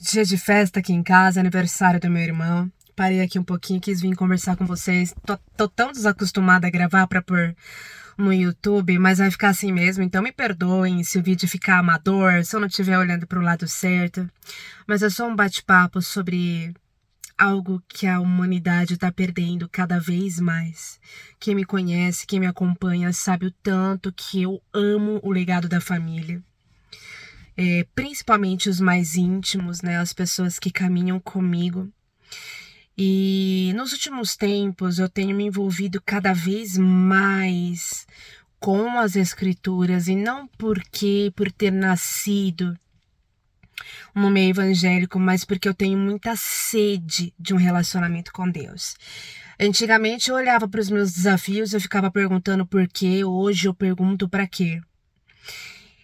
Dia de festa aqui em casa, aniversário do meu irmão. Parei aqui um pouquinho, quis vir conversar com vocês. Tô tão desacostumada a gravar pra pôr no YouTube, mas vai ficar assim mesmo, então me perdoem se o vídeo ficar amador, se eu não estiver olhando pro lado certo. Mas é só um bate-papo sobre algo que a humanidade tá perdendo cada vez mais. Quem me conhece, quem me acompanha, sabe o tanto que eu amo o legado da família. Principalmente os mais íntimos, né? As pessoas que caminham comigo. E nos últimos tempos eu tenho me envolvido cada vez mais com as escrituras, e não por ter nascido no meio evangélico, mas porque eu tenho muita sede de um relacionamento com Deus. Antigamente eu olhava para os meus desafios, eu ficava perguntando por quê, hoje eu pergunto para quê.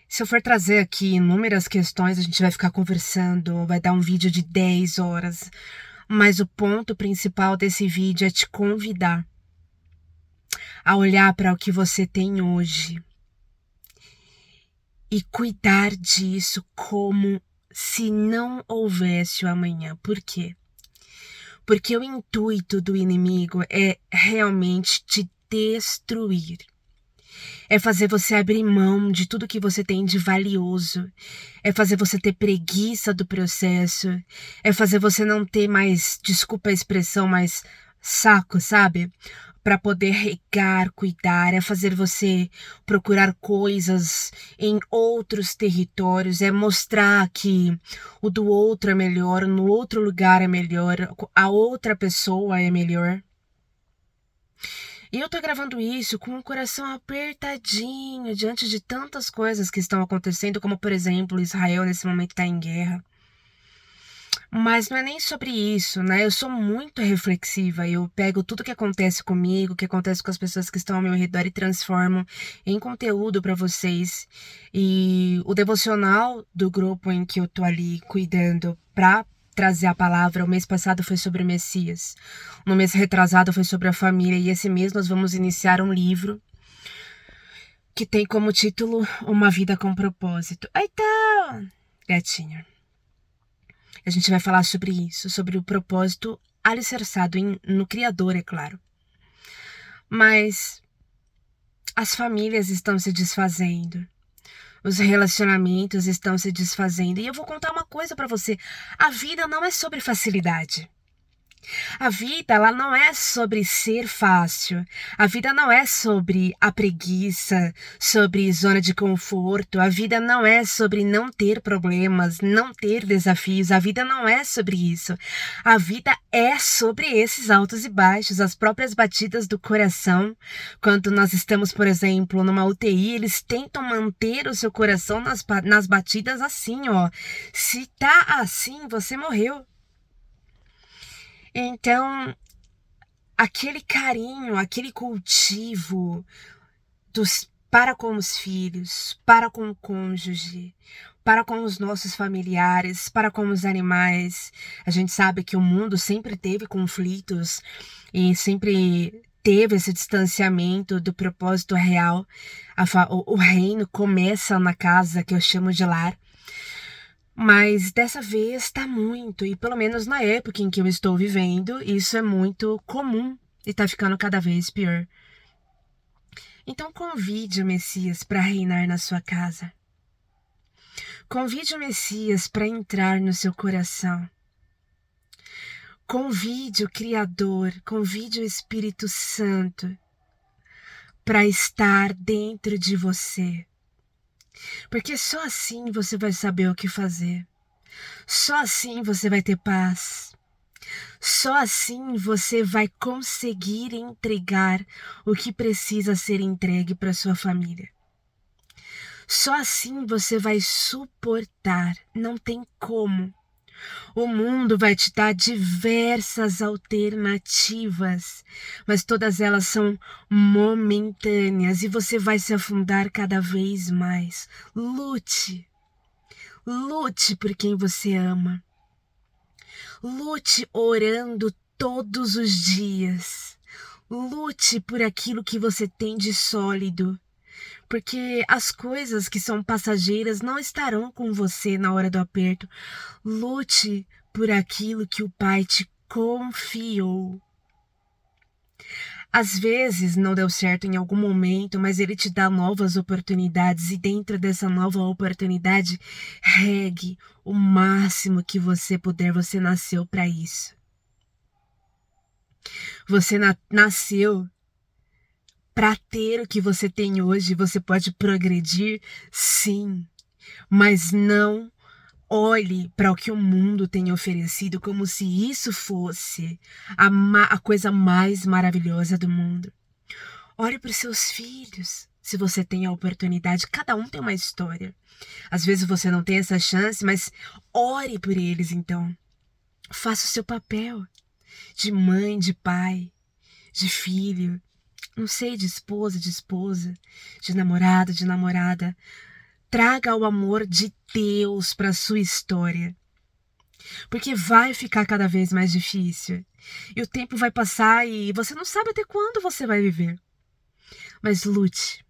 Se eu for trazer aqui inúmeras questões, a gente vai ficar conversando, vai dar um vídeo de 10 horas. Mas o ponto principal desse vídeo é te convidar a olhar para o que você tem hoje e cuidar disso como se não houvesse o amanhã. Por quê? Porque o intuito do inimigo é realmente te destruir. É fazer você abrir mão de tudo que você tem de valioso. É fazer você ter preguiça do processo. É fazer você não ter mais, desculpa a expressão, mais saco, sabe? Para poder regar, cuidar. É fazer você procurar coisas em outros territórios. É mostrar que o do outro é melhor, no outro lugar é melhor, a outra pessoa é melhor. E eu tô gravando isso com o coração apertadinho diante de tantas coisas que estão acontecendo, como por exemplo, Israel nesse momento tá em guerra. Mas não é nem sobre isso, né? Eu sou muito reflexiva, eu pego tudo que acontece comigo, que acontece com as pessoas que estão ao meu redor e transformo em conteúdo para vocês. E o devocional do grupo em que eu tô ali cuidando pra trazer a palavra, o mês passado foi sobre o Messias. No mês retrasado foi sobre a família, e esse mês nós vamos iniciar um livro que tem como título Uma Vida com Propósito. Então, gatinha, a gente vai falar sobre isso, sobre o propósito alicerçado no Criador, é claro. Mas as famílias estão se desfazendo. Os relacionamentos estão se desfazendo. E eu vou contar uma coisa pra você. A vida não é sobre facilidade. A vida, ela não é sobre ser fácil. A vida não é sobre a preguiça, sobre zona de conforto. A vida não é sobre não ter problemas, não ter desafios. A vida não é sobre isso. A vida é sobre esses altos e baixos, as próprias batidas do coração. Quando nós estamos, por exemplo, numa UTI, eles tentam manter o seu coração nas batidas assim, ó. Se tá assim, você morreu. Então, aquele carinho, aquele cultivo para com os filhos, para com o cônjuge, para com os nossos familiares, para com os animais. A gente sabe que o mundo sempre teve conflitos e sempre teve esse distanciamento do propósito real. O reino começa na casa que eu chamo de lar. Mas dessa vez tá muito, e pelo menos na época em que eu estou vivendo, isso é muito comum e tá ficando cada vez pior. Então convide o Messias para reinar na sua casa. Convide o Messias para entrar no seu coração. Convide o Criador, convide o Espírito Santo para estar dentro de você. Porque só assim você vai saber o que fazer. Só assim você vai ter paz. Só assim você vai conseguir entregar o que precisa ser entregue para sua família. Só assim você vai suportar. Não tem como. O mundo vai te dar diversas alternativas, mas todas elas são momentâneas e você vai se afundar cada vez mais. Lute. Lute por quem você ama. Lute orando todos os dias. Lute por aquilo que você tem de sólido. Porque as coisas que são passageiras não estarão com você na hora do aperto. Lute por aquilo que o Pai te confiou. Às vezes não deu certo em algum momento, mas ele te dá novas oportunidades e dentro dessa nova oportunidade, regue o máximo que você puder. Você nasceu para isso. Você nasceu para ter o que você tem hoje. Você pode progredir, sim, mas não olhe para o que o mundo tem oferecido como se isso fosse a coisa mais maravilhosa do mundo. Olhe para os seus filhos, se você tem a oportunidade. Cada um tem uma história. Às vezes você não tem essa chance, mas ore por eles então. Faça o seu papel de mãe, de pai, de filho, não sei, de esposa, de namorado, de namorada. Traga o amor de Deus para sua história. Porque vai ficar cada vez mais difícil. E o tempo vai passar e você não sabe até quando você vai viver. Mas lute.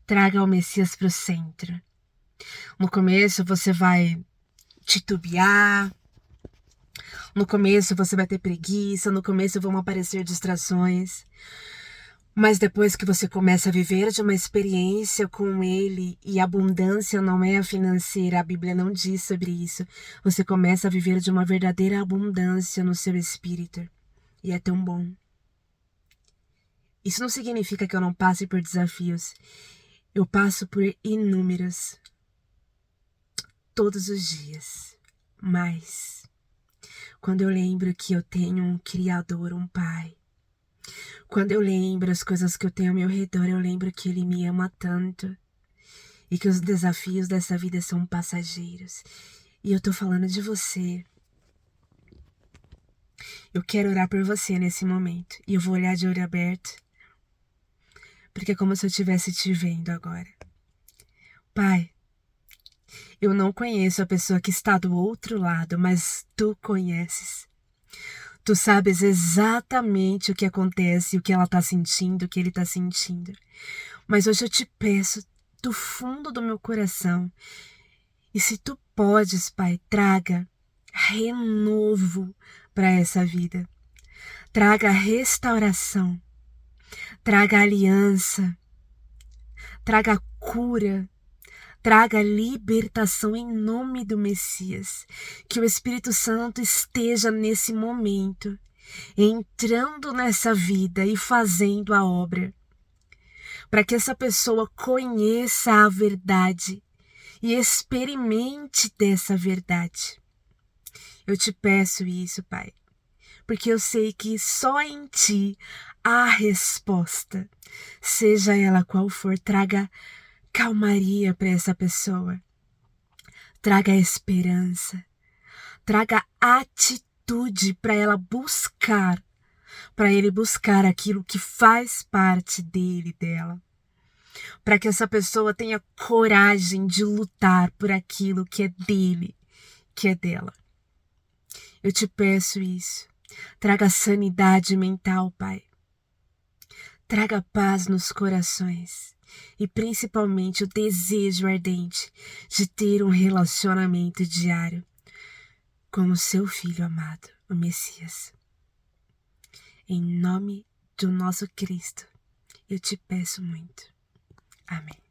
Traga o Messias para o centro. No começo você vai titubear. No começo você vai ter preguiça. No começo vão aparecer distrações. Mas depois que você começa a viver de uma experiência com Ele, e abundância não é a financeira, a Bíblia não diz sobre isso, você começa a viver de uma verdadeira abundância no seu espírito. E é tão bom. Isso não significa que eu não passe por desafios. Eu passo por inúmeros. Todos os dias. Mas quando eu lembro que eu tenho um Criador, um Pai, quando eu lembro as coisas que eu tenho ao meu redor, eu lembro que Ele me ama tanto e que os desafios dessa vida são passageiros. E eu tô falando de você. Eu quero orar por você nesse momento. E eu vou olhar de olho aberto, porque é como se eu estivesse te vendo agora. Pai, eu não conheço a pessoa que está do outro lado, mas Tu conheces. Tu sabes exatamente o que acontece, o que ela está sentindo, o que ele está sentindo. Mas hoje eu te peço, do fundo do meu coração, e se Tu podes, Pai, traga renovo para essa vida. Traga restauração. Traga aliança. Traga cura. Traga libertação em nome do Messias. Que o Espírito Santo esteja nesse momento, entrando nessa vida e fazendo a obra. Para que essa pessoa conheça a verdade e experimente dessa verdade. Eu te peço isso, Pai, porque eu sei que só em Ti há resposta. Seja ela qual for, traga calmaria para essa pessoa. Traga esperança. Traga atitude para ela buscar, para ele buscar aquilo que faz parte dele, dela. Para que essa pessoa tenha coragem de lutar por aquilo que é dele, que é dela. Eu te peço isso. Traga sanidade mental, Pai. Traga paz nos corações. E principalmente o desejo ardente de ter um relacionamento diário com o seu Filho amado, o Messias. Em nome do nosso Cristo, eu te peço muito. Amém.